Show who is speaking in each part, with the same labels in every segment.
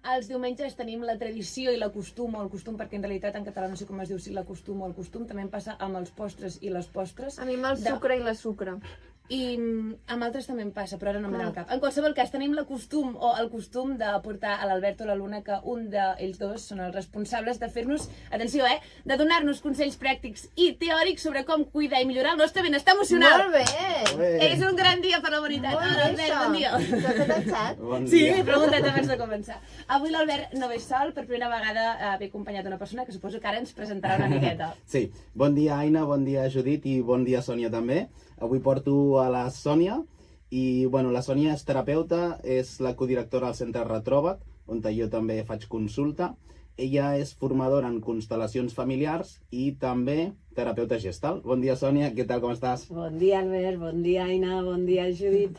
Speaker 1: Els diumenges tenim la tradició i la costum, o el costum, perquè en realitat en català no sé com es diu, si la costum o el costum, també em passa amb els postres i les postres.
Speaker 2: A mi amb el sucre i la sucre.
Speaker 1: I amb altres també em passa, però ara no em ve al cap. En qualsevol cas, tenim el costum de portar a l'Albert o la Luna, que un d'ells dos són els responsables de fer-nos, atenció, de donar-nos consells pràctics i teòrics sobre com cuidar i millorar el nostre benestar emocional.
Speaker 2: Molt bé!
Speaker 1: És un gran dia per la humanitat. Albert, bon dia.
Speaker 2: T'ho has fet al xat?
Speaker 1: Sí, he preguntat abans de començar. Avui l'Albert no ve sol, per primera vegada ve acompanyat d'una persona que suposo que ara ens presentarà una miqueta.
Speaker 3: Sí, bon dia Aina, bon dia Judit i bon dia Sònia també. Avui porto a la Sònia i la Sònia és terapeuta, és la codirectora del centre Retroba't, on jo també faig consulta. Ella és formadora en constel·lacions familiars i també terapeuta gestal. Bon dia Sònia, què tal, com estàs?
Speaker 4: Bon dia Albert, bon dia Aina, bon dia Judit.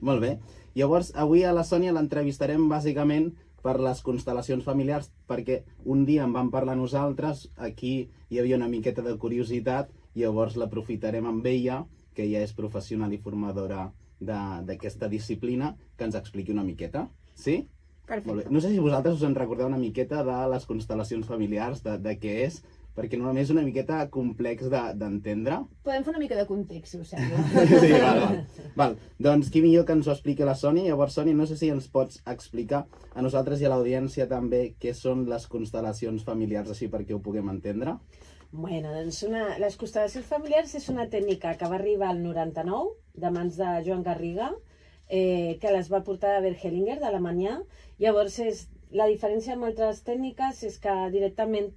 Speaker 3: Molt bé. Llavors, avui a la Sònia l'entrevistarem bàsicament per les constel·lacions familiars, perquè un dia en vam parlar nosaltres, aquí hi havia una miqueta de curiositat, llavors l'aprofitarem amb ella, que ella és professional i formadora d'aquesta disciplina, que ens expliqui una miqueta. Sí?
Speaker 2: Perfecte.
Speaker 3: Molt bé. No sé si vosaltres us en recordeu una miqueta de les constel·lacions familiars, de què és, perquè normalment és una miqueta complex d'entendre.
Speaker 1: Podem fer una mica de context, si us sembla.
Speaker 3: Sí, val. Doncs qui millor que ens ho expliqui la Sònia. Llavors, Sònia, no sé si ens pots explicar a nosaltres i a l'audiència també què són les constel·lacions familiars, així perquè ho puguem entendre.
Speaker 4: Bueno, doncs les constel·lacions familiars és una tècnica que va arribar al 99, de mans de Joan Garriga, que les va portar a Bert Hellinger, d'Alemanya. Llavors, la diferència amb altres tècniques és que directament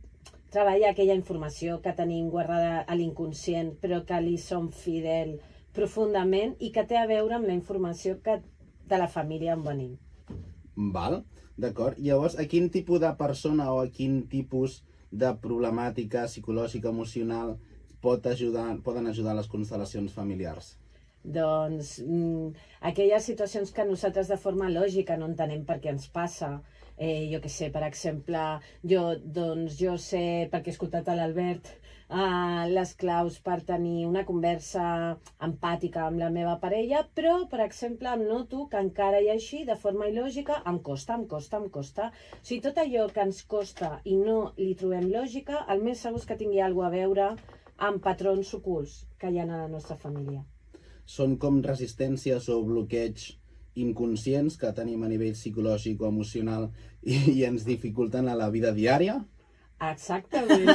Speaker 4: treballa aquella informació que tenim guardada a l'inconscient, però que li som fidel profundament i que té a veure amb la informació de la família on venim.
Speaker 3: Val, d'acord. Llavors, a quin tipus de persona o a quin tipus de problemàtica psicològica, emocional poden ajudar les constel·lacions familiars?
Speaker 4: Doncs aquelles situacions que nosaltres de forma lògica no entenem per què ens passa. Jo què sé, per exemple, jo sé, perquè he escoltat a l'Albert, les claus per tenir una conversa empàtica amb la meva parella, però, per exemple, em noto que encara i així, de forma il·lògica, em costa. O sigui, tot allò que ens costa i no li trobem lògica, el més segur és que tingui alguna cosa a veure amb patrons ocults que hi ha a la nostra família.
Speaker 3: Són com resistències o bloqueigs inconscients que tenim a nivell psicològic o emocional i ens dificulten a la vida diària?
Speaker 4: Exactament.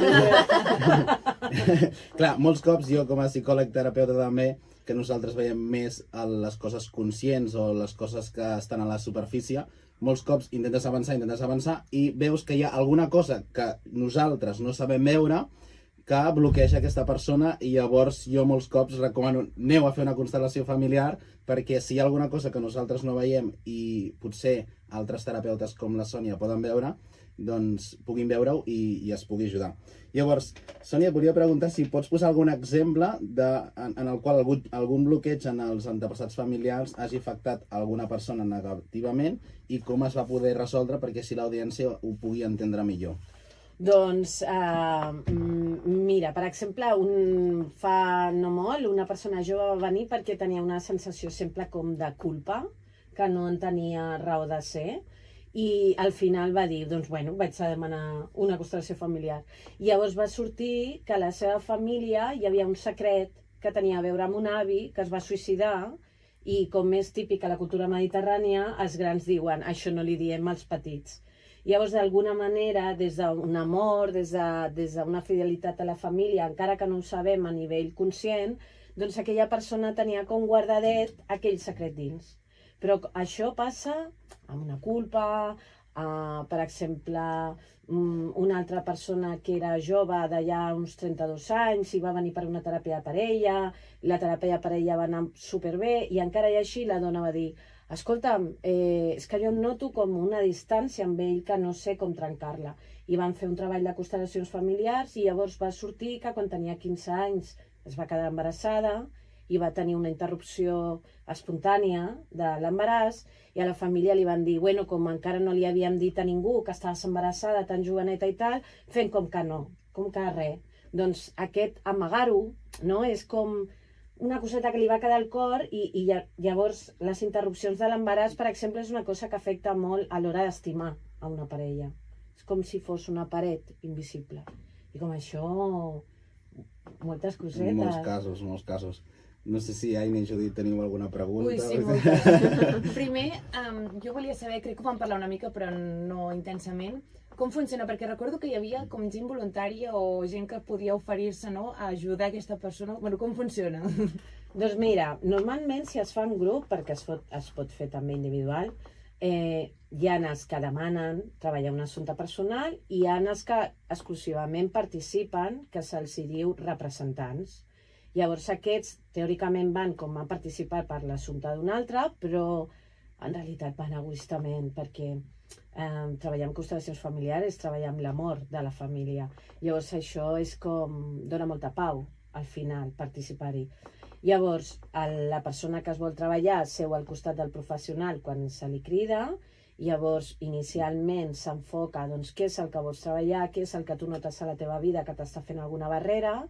Speaker 3: Clar, molts cops jo com a psicòleg terapeuta també, que nosaltres veiem més a les coses conscients o les coses que estan a la superfície, molts cops intentes avançar i veus que hi ha alguna cosa que nosaltres no sabem veure que bloqueja aquesta persona i llavors jo molts cops recomano aneu a fer una constel·lació familiar perquè si hi ha alguna cosa que nosaltres no veiem i potser altres terapeutes com la Sònia poden veure, doncs puguin veure-ho i es pugui ajudar. Llavors, Sònia, et volia preguntar si pots posar algun exemple en el qual algun bloqueig en els antepassats familiars hagi afectat alguna persona negativament i com es va poder resoldre perquè si l'audiència ho pugui entendre millor.
Speaker 4: Doncs, mira, per exemple, fa no molt, una persona jove va venir perquè tenia una sensació sempre com de culpa, que no en tenia raó de ser, i al final va dir, doncs bueno, vaig a demanar una constel·lació familiar. I llavors va sortir que a la seva família hi havia un secret que tenia a veure amb un avi que es va suïcidar i com és típic a la cultura mediterrània, els grans diuen, això no li diem als petits. Llavors, d'alguna manera, des d'un amor, des d'una fidelitat a la família, encara que no ho sabem a nivell conscient, doncs aquella persona tenia com guardadet aquell secret dins. Però això passa amb una culpa, per exemple, una altra persona que era jove d'allà uns 32 anys i va venir per una teràpia de parella, la teràpia de parella va anar superbé i encara i així la dona va dir escolta'm, és que jo noto com una distància amb ell que no sé com trencar-la. I van fer un treball de constel·lacions familiars i llavors va sortir que quan tenia 15 anys es va quedar embarassada i va tenir una interrupció espontània de l'embaràs i a la família li van dir, bueno, com encara no li havíem dit a ningú que estaves embarassada tan joveneta i tal, fem com que no, com que res. Doncs aquest amagar-ho, no?, és com una coseta que li va quedar al cor i llavors les interrupcions de l'embaràs, per exemple, és una cosa que afecta molt a l'hora d'estimar. a una parella. És com si fos una paret invisible. I com això, moltes cosetes.
Speaker 3: Molts casos. No sé si Aina i Judit teniu alguna pregunta.
Speaker 1: Ui, sí, moltes. Primer, jo volia saber, crec que ho vam parlar una mica, però no intensament, com funciona, perquè recordo que hi havia com gent voluntària o gent que podia oferir-se, no?, a ajudar aquesta persona. Bueno, com funciona?
Speaker 4: Doncs mira, normalment si es fa en grup, perquè es pot fer també individual, hi ha els que demanen treballar un assumpte personal i hi ha els que exclusivament participen, que se'ls diu representants. Llavors aquests teòricament van com a participar per l'assumpte d'un altre, però en realitat van egoistament, perquè treballar amb constel·lacions familiars és treballar amb l'amor de la família. Llavors això és com dona molta pau al final participar-hi. Llavors la persona que es vol treballar seu al costat del professional quan se li crida. Llavors inicialment s'enfoca doncs, què és el que vols treballar, què és el que tu notes a la teva vida que t'està fent alguna barrera.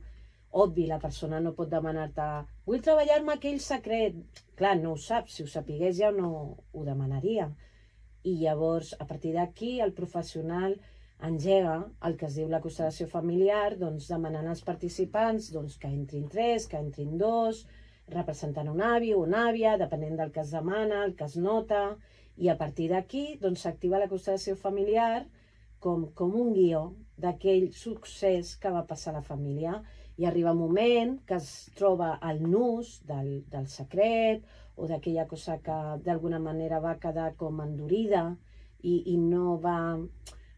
Speaker 4: Obvi, la persona no pot demanar-te vull treballar-me aquell secret. Clar, no ho sap, si ho sapigués ja no ho demanaria. I llavors, a partir d'aquí, el professional engega el que es diu la constel·lació familiar, doncs, demanant als participants doncs, que entrin 3, que entrin 2, representant un avi o una àvia, depenent del que es demana, el que es nota, i a partir d'aquí doncs, s'activa la constel·lació familiar com un guió d'aquell succés que va passar a la família. I arriba un moment que es troba el nus del secret o d'aquella cosa que d'alguna manera va quedar com endurida i no va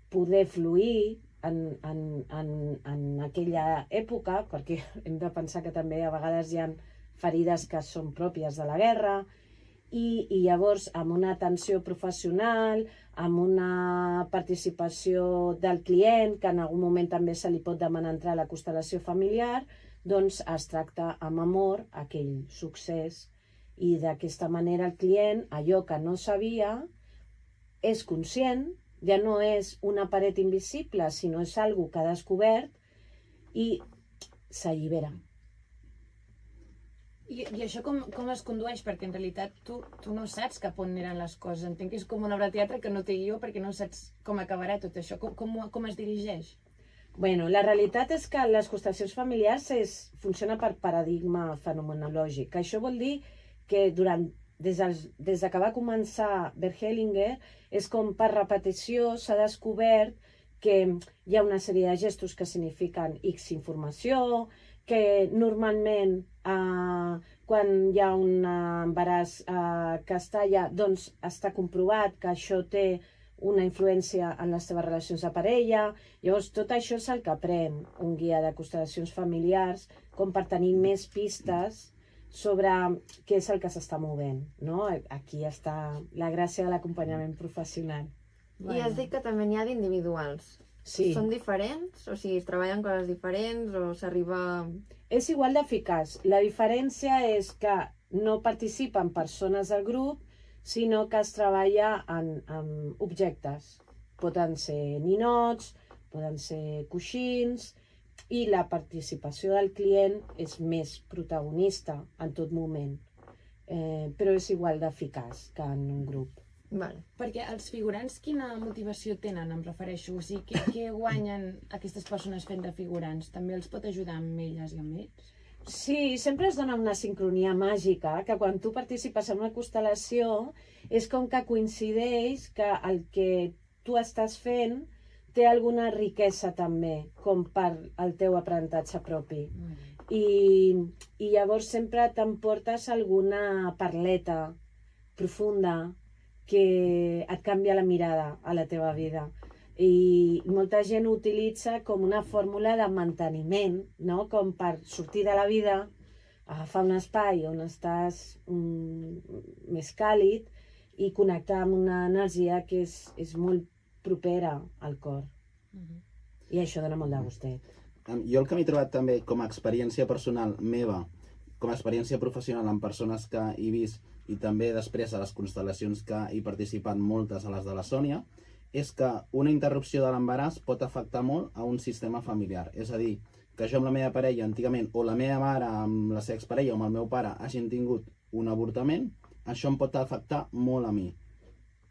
Speaker 4: poder fluir en aquella època, perquè hem de pensar que també a vegades hi ha ferides que són pròpies de la guerra, i llavors amb una atenció professional, amb una participació del client, que en algun moment també se li pot demanar entrar a la constel·lació familiar, doncs es tracta amb amor aquell succés. I d'aquesta manera el client, allò que no sabia, és conscient, ja no és una paret invisible, sinó és algo que ha descobert i s'allibera.
Speaker 1: I això com es condueix? Perquè en realitat tu no saps cap on aniran les coses. Entenc que és com una obra de teatre que no té guió perquè no saps com acabarà tot això. Com es dirigeix?
Speaker 4: Bueno, la realitat és que les constel·lacions familiars funciona per paradigma fenomenològic. Això vol dir que des de que va començar Bert Hellinger, és com per repetició s'ha descobert que hi ha una sèrie de gestos que signifiquen X informació, que normalment quan hi ha un embaràs que es talla, doncs està comprovat que això té una influència en les teves relacions de parella. Llavors tot això és el que pren un guia de constel·lacions familiars com per tenir més pistes sobre què és el que s'està movent, no? Aquí està la gràcia de l'acompanyament professional.
Speaker 2: I has dit que també n'hi ha d'individuals.
Speaker 4: Sí.
Speaker 2: Són diferents? O sigui, es treballen coses diferents o s'arriba...
Speaker 4: És igual d'eficaç. La diferència és que no participen persones del grup, sinó que es treballa amb objectes. Poden ser ninots, poden ser coixins, i la participació del client és més protagonista en tot moment. Però és igual d'eficaç que en un grup.
Speaker 2: Vale.
Speaker 1: Perquè els figurants quina motivació tenen, em refereixo? O sigui, què guanyen aquestes persones fent de figurants? També els pot ajudar amb elles i amb ells?
Speaker 4: Sí, sempre es dona una sincronia màgica, que quan tu participes en una constel·lació és com que coincideix que el que tu estàs fent té alguna riquesa també, com per al teu aprenentatge propi. I llavors sempre t'emportes alguna parleta profunda que et canvia la mirada a la teva vida. I molta gent ho utilitza com una fórmula de manteniment, no? Com per sortir de la vida, agafar un espai on estàs més càlid i connectar amb una energia que és molt propera al cor. I això dona molt de gustet.
Speaker 3: Jo el que m'he trobat també com a experiència personal meva, com a experiència professional amb persones que he vist i també després a les constel·lacions que he participat moltes a les de la Sònia, és que una interrupció de l'embaràs pot afectar molt a un sistema familiar. És a dir, que jo amb la meva parella antigament, o la meva mare amb la seva exparella o amb el meu pare hagin tingut un avortament, això em pot afectar molt a mi.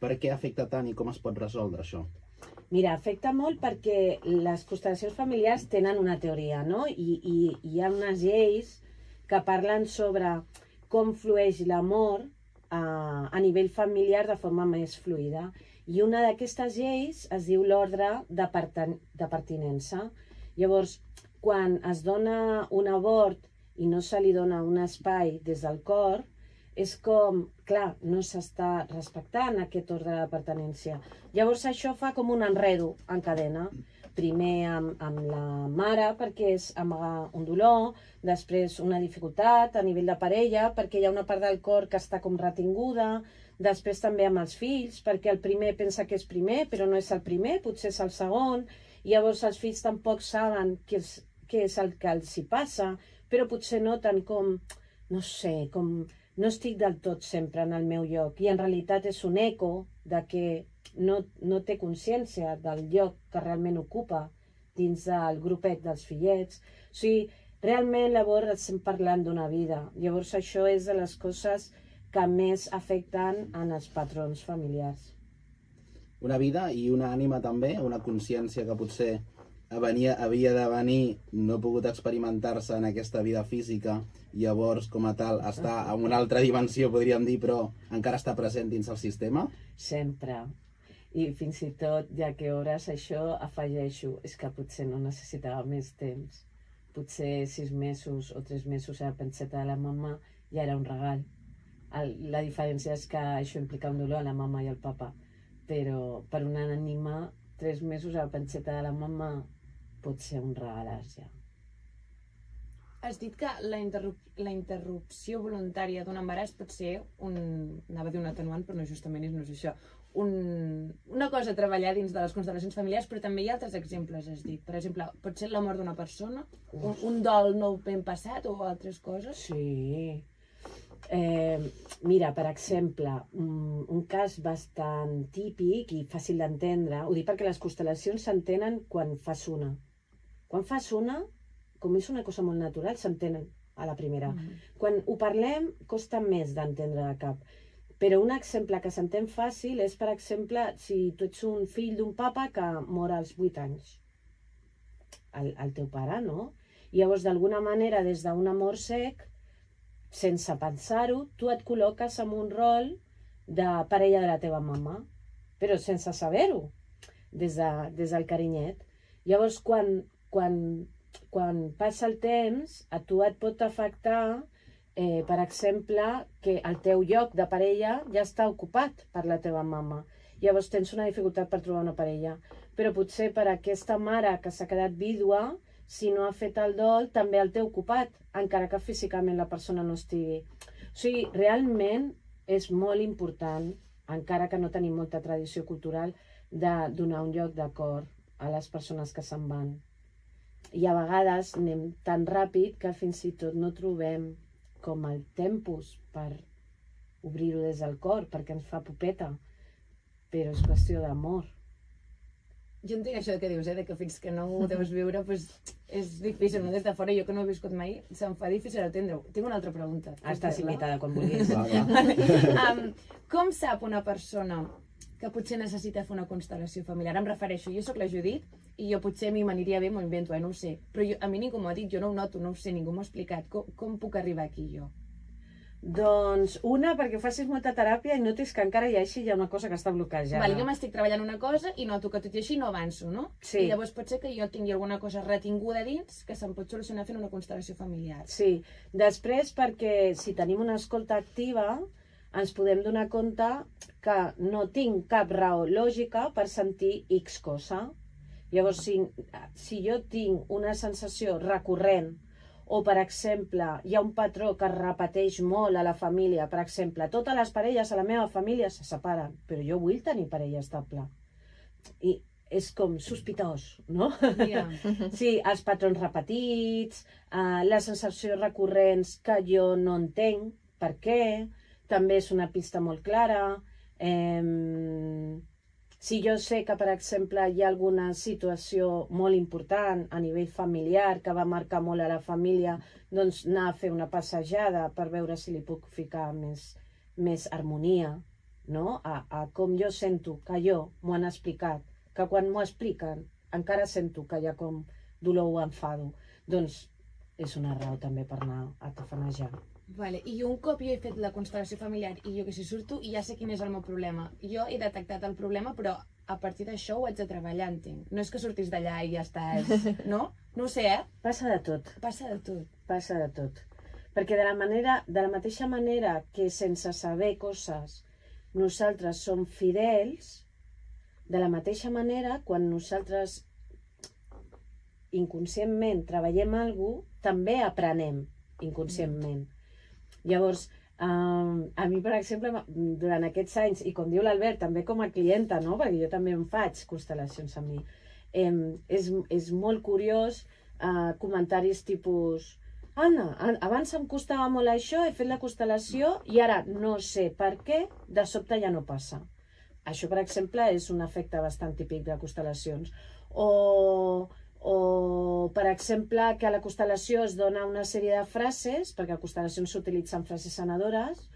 Speaker 3: Per què afecta tant i com es pot resoldre això?
Speaker 4: Mira, afecta molt perquè les constel·lacions familiars tenen una teoria, no? I hi ha unes lleis que parlen sobre com flueix l'amor a nivell familiar de forma més fluida. I una d'aquestes lleis es diu l'ordre de pertinença. Llavors, quan es dona un abort i no se li dona un espai des del cor, és com, clar, no s'està respectant aquest ordre de pertinència. Llavors això fa com un enredo en cadena. Primer amb la mare, perquè és amagar un dolor, després una dificultat a nivell de parella, perquè hi ha una part del cor que està com retinguda, després també amb els fills, perquè el primer pensa que és primer, però no és el primer, potser és el segon, i llavors els fills tampoc saben què és el que els hi passa, però potser noten com, no sé, com no estic del tot sempre en el meu lloc, i en realitat és un eco de que no té consciència del lloc que realment ocupa dins del grupet dels fillets. O sigui, realment llavors estem parlant d'una vida. Llavors això és de les coses que més afecten en els patrons familiars.
Speaker 3: Una vida i una ànima també, una consciència que potser havia de venir, no ha pogut experimentar-se en aquesta vida física, llavors com a tal està en una altra dimensió, podríem dir, però encara està present dins el sistema?
Speaker 4: Sempre. I fins i tot, ja que hores això afegeixo, és que potser no necessitava més temps. Potser 6 mesos o 3 mesos a la panceta de la mama ja era un regal. La diferència és que això implica un dolor a la mama i al papa, però per una ànima 3 mesos a la panceta de la mama pot ser un regalàs ja.
Speaker 1: Has dit que la interrupció voluntària d'un embaràs pot ser anava a dir un atenuant, però no, justament no és això, una cosa a treballar dins de les constel·lacions familiars, però també hi ha altres exemples, has dit. Per exemple, pot ser la mort d'una persona, un dol no ben passat o altres coses?
Speaker 4: Sí. Mira, per exemple, un cas bastant típic i fàcil d'entendre, ho dic perquè les constel·lacions s'entenen quan fas una. Quan fas una, com és una cosa molt natural, s'entenen a la primera. Quan ho parlem, costa més d'entendre de cap. Però un exemple que s'entén fàcil és, per exemple, si tu ets un fill d'un papa que mor als 8 anys. El teu pare, no? I llavors, d'alguna manera, des d'un amor sec, sense pensar-ho, tu et col·loques en un rol de parella de la teva mama, però sense saber-ho, des del carinyet. Llavors, quan passa el temps, a tu et pot afectar, per exemple, que el teu lloc de parella ja està ocupat per la teva mama. Llavors tens una dificultat per trobar una parella. Però potser per aquesta mare que s'ha quedat vídua, si no ha fet el dol, també el té ocupat, encara que físicament la persona no estigui. O sigui, realment és molt important, encara que no tenim molta tradició cultural, de donar un lloc de cor a les persones que se'n van. I a vegades anem tan ràpid que fins i tot no trobem com el tempus per obrir-ho des del cor, perquè ens fa pupeta. Però és qüestió d'amor.
Speaker 1: Jo entenc això que dius, de que fins que no ho deus viure, doncs és difícil, no? Des de fora, jo que no ho he viscut mai, se'm fa difícil entendre-ho. Tinc una altra pregunta.
Speaker 4: Estàs invitada quan vulguis.
Speaker 1: Com sap una persona que potser necessita fer una constel·lació familiar? Em refereixo, jo sóc la Judit i jo potser a mi m'aniria bé, m'ho invento, no ho sé. Però a mi ningú m'ho ha dit, jo no ho noto, no ho sé, ningú m'ho ha explicat. Com puc arribar aquí jo?
Speaker 4: Doncs perquè facis molta teràpia i notis que encara hi ha una cosa que està bloquejada.
Speaker 1: Vale, jo m'estic treballant una cosa i noto que tot i així no avanço, no?
Speaker 4: Sí.
Speaker 1: I llavors pot ser que jo tingui alguna cosa retinguda dins que se'm pot solucionar fent una constel·lació familiar.
Speaker 4: Sí. Després, perquè si tenim una escolta activa, ens podem donar compte que no tinc cap raó lògica per sentir X cosa. Llavors, si jo tinc una sensació recurrent, o, per exemple, hi ha un patró que es repeteix molt a la família, per exemple, totes les parelles a la meva família se separen, però jo vull tenir parella estable. I és com sospitós, no?
Speaker 1: Yeah.
Speaker 4: Sí, els patrons repetits, les sensacions recurrents que jo no entenc per què, també és una pista molt clara. Si jo sé que, per exemple, hi ha alguna situació molt important a nivell familiar que va marcar molt a la família, doncs anar a fer una passejada per veure si li puc ficar més harmonia no? A com jo sento que jo m'ho han explicat, que quan m'ho expliquen encara sento que hi ha com dolor o enfado. Doncs és una raó també per anar a tafanejar.
Speaker 1: Vale. I un cop jo he fet la constel·lació familiar i jo que si surto i ja sé quin és el meu problema. Jo he detectat el problema, però a partir d'això ho haig de treballar, entenc. No és que surtis d'allà i ja estàs... No? No ho sé,
Speaker 4: Passa de tot.
Speaker 1: Passa de tot.
Speaker 4: Passa de tot. Perquè de la mateixa manera que sense saber coses nosaltres som fidels, de la mateixa manera, quan nosaltres inconscientment treballem alguna cosa, també aprenem inconscientment. Llavors, a mi, per exemple, durant aquests anys, i com diu l'Albert, també com a clienta, no? Perquè jo també em faig constel·lacions amb mi, és molt curiós comentaris tipus Anna, abans em costava molt això, he fet la constel·lació i ara no sé per què, de sobte ja no passa. Això, per exemple, és un efecte bastant típic de constel·lacions. O, per exemple, que a la constel·lació es dona una sèrie de frases, perquè a constel·lacions s'utilitzen frases sanadores,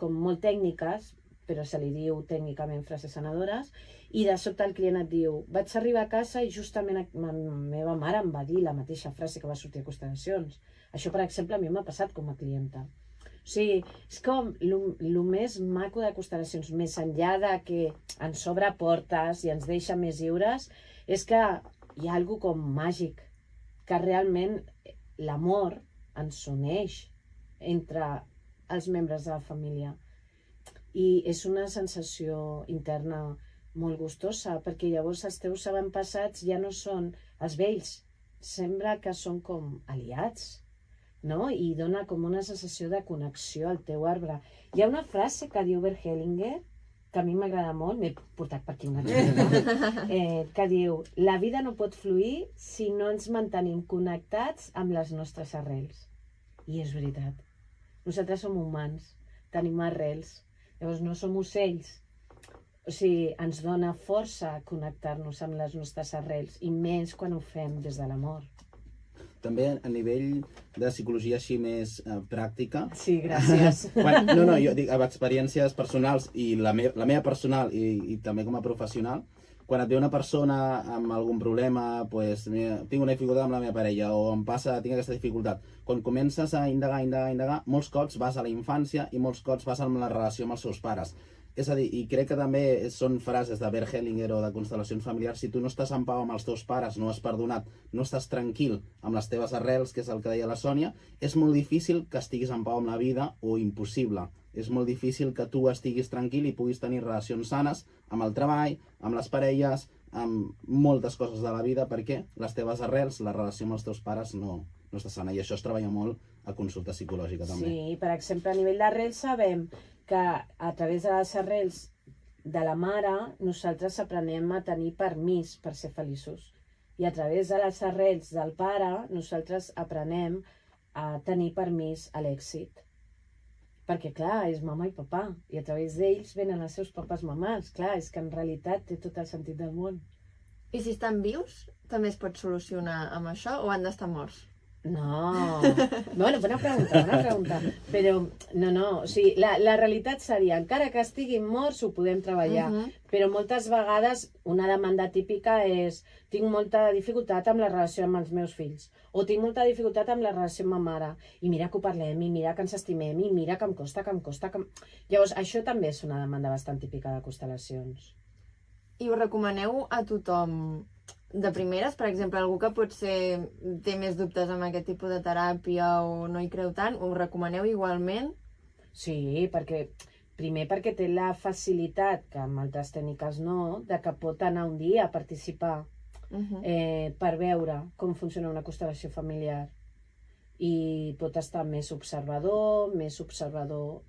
Speaker 4: com molt tècniques, però se li diu tècnicament frases sanadores, i de sobte el client et diu vaig arribar a casa i justament la meva mare em va dir la mateixa frase que va sortir a constel·lacions. Això, per exemple, a mi m'ha passat com a clienta. O sigui, és com el més maco de constel·lacions, més enllà de que ens obre portes i ens deixa més lliures, és que hi ha alguna com màgic, que realment l'amor ens uneix entre els membres de la família. I és una sensació interna molt gustosa, perquè llavors els teus avantpassats ja no són els vells, sembla que són com aliats, no? I dona com una sensació de connexió al teu arbre. Hi ha una frase que diu Bert Hellinger, que a mi m'agrada molt, m'he portat per aquí una mica, que diu la vida no pot fluir si no ens mantenim connectats amb les nostres arrels. I és veritat. Nosaltres som humans, tenim arrels, llavors no som ocells. O sigui, ens dona força connectar-nos amb les nostres arrels, i més quan ho fem des de l'amor.
Speaker 3: També a nivell de psicologia així més pràctica...
Speaker 4: Sí, gràcies.
Speaker 3: No, jo dic, amb experiències personals, i la meva personal i també com a professional, quan et ve una persona amb algun problema, pues, tinc una dificultat amb la meva parella, o tinc aquesta dificultat, quan comences a indagar, molts cops vas a la infància i molts cops vas amb la relació amb els seus pares. És a dir, i crec que també són frases de Bert Hellinger o de constel·lacions familiars, si tu no estàs en pau amb els teus pares, no has perdonat, no estàs tranquil amb les teves arrels, que és el que deia la Sònia, és molt difícil que estiguis en pau amb la vida, o impossible. És molt difícil que tu estiguis tranquil i puguis tenir relacions sanes amb el treball, amb les parelles, amb moltes coses de la vida, perquè les teves arrels, la relació amb els teus pares no està sana, i això es treballa molt a consulta psicològica també.
Speaker 4: Sí, per exemple, a nivell d'arrels sabem que a través de les arrels de la mare nosaltres aprenem a tenir permís per ser feliços, i a través de les arrels del pare nosaltres aprenem a tenir permís a l'èxit, perquè clar, és mama i papà, i a través d'ells venen els seus papàs mamàs. Clar, és que en realitat té tot el sentit del món.
Speaker 2: I si estan vius, també es pot solucionar amb això, o han d'estar morts?
Speaker 4: No, bueno, bona pregunta, però no, o sigui, la realitat seria, encara que estiguin morts ho podem treballar, però moltes vegades una demanda típica és tinc molta dificultat amb la relació amb els meus fills, o tinc molta dificultat amb la relació amb ma mare, i mira que ho parlem, i mira que ens estimem, i mira que em costa. Llavors, això també és una demanda bastant típica de constel·lacions.
Speaker 2: I ho recomaneu a tothom de primeres? Per exemple, algú que potser té més dubtes amb aquest tipus de teràpia o no hi creu tant, ho recomaneu igualment?
Speaker 4: Sí, primer perquè té la facilitat, que amb altres tècniques no, de que pot anar un dia a participar per veure com funciona una constel·lació familiar. I pot estar més observador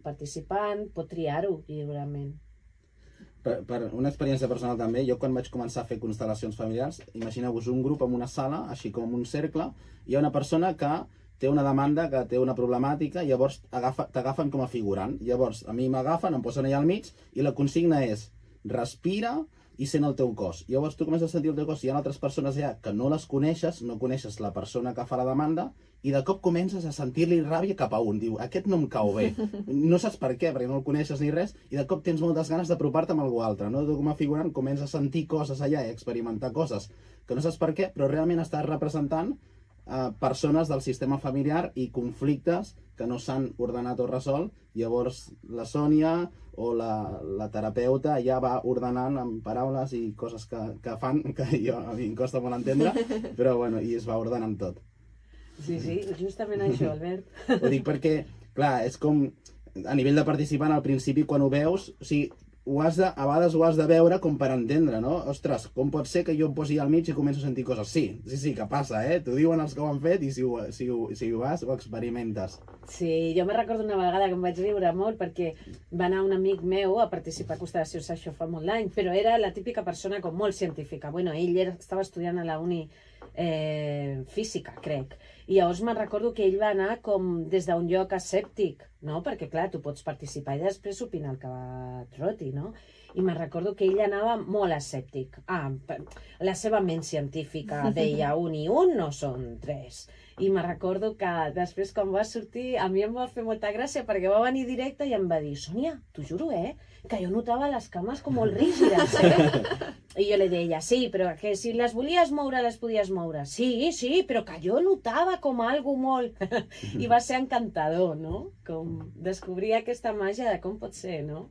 Speaker 4: participant, pot triar-ho lliurement.
Speaker 3: Per una experiència personal també, jo quan vaig començar a fer constel·lacions familiars, imagineu-vos un grup en una sala, així com en un cercle, hi ha una persona que té una demanda, que té una problemàtica, i llavors t'agafen com a figurant. Llavors a mi m'agafen, em posen allà al mig, i la consigna és respira, i sent el teu cos. Llavors tu comences a sentir el teu cos, hi ha altres persones allà que no les coneixes, no coneixes la persona que fa la demanda, i de cop comences a sentir-li ràbia cap a un. Diu, aquest no em cau bé. No saps per què, perquè no el coneixes ni res, i de cop tens moltes ganes d'apropar-te amb algú altre. No? Tu com a figurant comences a sentir coses allà i experimentar coses que no saps per què, però realment estàs representant persones del sistema familiar i conflictes que no s'han ordenat o resolt. Llavors la Sònia o la terapeuta ja va ordenant amb paraules i coses que fan, que a mi em costa molt entendre, però bueno, i es va ordenant tot.
Speaker 4: Sí, justament això, Albert.
Speaker 3: Ho dic perquè, clar, és com a nivell de participant al principi quan ho veus, o sigui, a vegades ho has de veure com per entendre, no? Ostres, com pot ser que jo em posi al mig i començo a sentir coses? Sí, que passa, T'ho diuen els que ho han fet i si ho vas, ho experimentes.
Speaker 4: Sí, jo me recordo una vegada que em vaig riure molt perquè va anar un amic meu a participar a Constelacions, això fa molt d'anys, però era la típica persona com molt científica. Bueno, ell estava estudiant a la uni física, crec. I llavors me'n recordo que ell va anar com des d'un lloc escèptic, no? Perquè, clar, tu pots participar i després opinar el que et roti, no? I me'n recordo que ell anava molt escèptic. La seva ment científica deia un i un no són tres. I me'n recordo que després, quan va sortir, a mi em va fer molta gràcia perquè va venir directe i em va dir, Sònia, t'ho juro, que jo notava les cames com molt rígides, I jo li deia, sí, però que si les volies moure, les podies moure. Sí, però que jo notava com algo molt... I va ser encantador, no? Com descobrir aquesta màgia de com pot ser, no?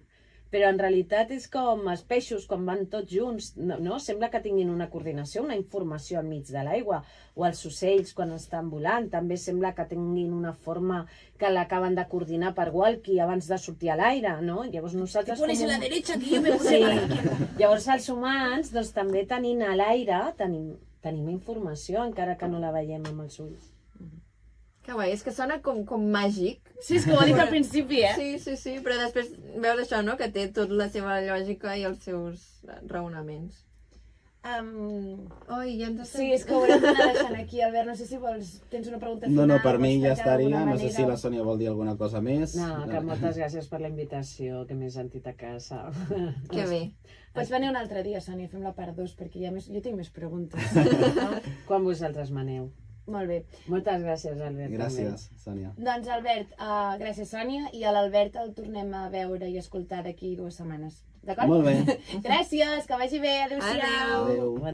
Speaker 4: Però en realitat és com els peixos quan van tots junts, no? Sembla que tinguin una coordinació, una informació enmig de l'aigua. O els ocells quan estan volant també sembla que tinguin una forma que l'acaben de coordinar per walkie abans de sortir a l'aire, no? Llavors nosaltres...
Speaker 1: Te pones a la derecha que yo me pone a la izquierda.
Speaker 4: Llavors els humans, doncs també tenint a l'aire, tenim informació encara que no la veiem amb els ulls.
Speaker 2: Que guai, és que sona com màgic.
Speaker 1: Sí, és que ho ha dit al principi,
Speaker 2: Sí, però després veus això, no?, que té tota la seva lògica i els seus raonaments. Oi, ja ens estem...
Speaker 1: Sí, és que ho haurem d'anar deixant aquí, Albert. No sé si tens una pregunta final.
Speaker 3: No, per mi ja estaria. No sé si la Sònia vol dir alguna cosa més.
Speaker 4: No, que moltes gràcies per la invitació, que m'he sentit a casa.
Speaker 2: Que bé.
Speaker 1: Pots venir un altre dia, Sònia, fem la part 2, perquè jo tinc més preguntes.
Speaker 4: Quan vosaltres maneu.
Speaker 1: Molt bé.
Speaker 4: Moltes gràcies, Albert.
Speaker 3: Gràcies, Sònia.
Speaker 1: Doncs, Albert, gràcies, Sònia, i a l'Albert el tornem a veure i escoltar d'aquí 2 setmanes. D'acord?
Speaker 3: Molt bé.
Speaker 1: Gràcies, que vagi bé. Adéu-siau.
Speaker 3: Adéu.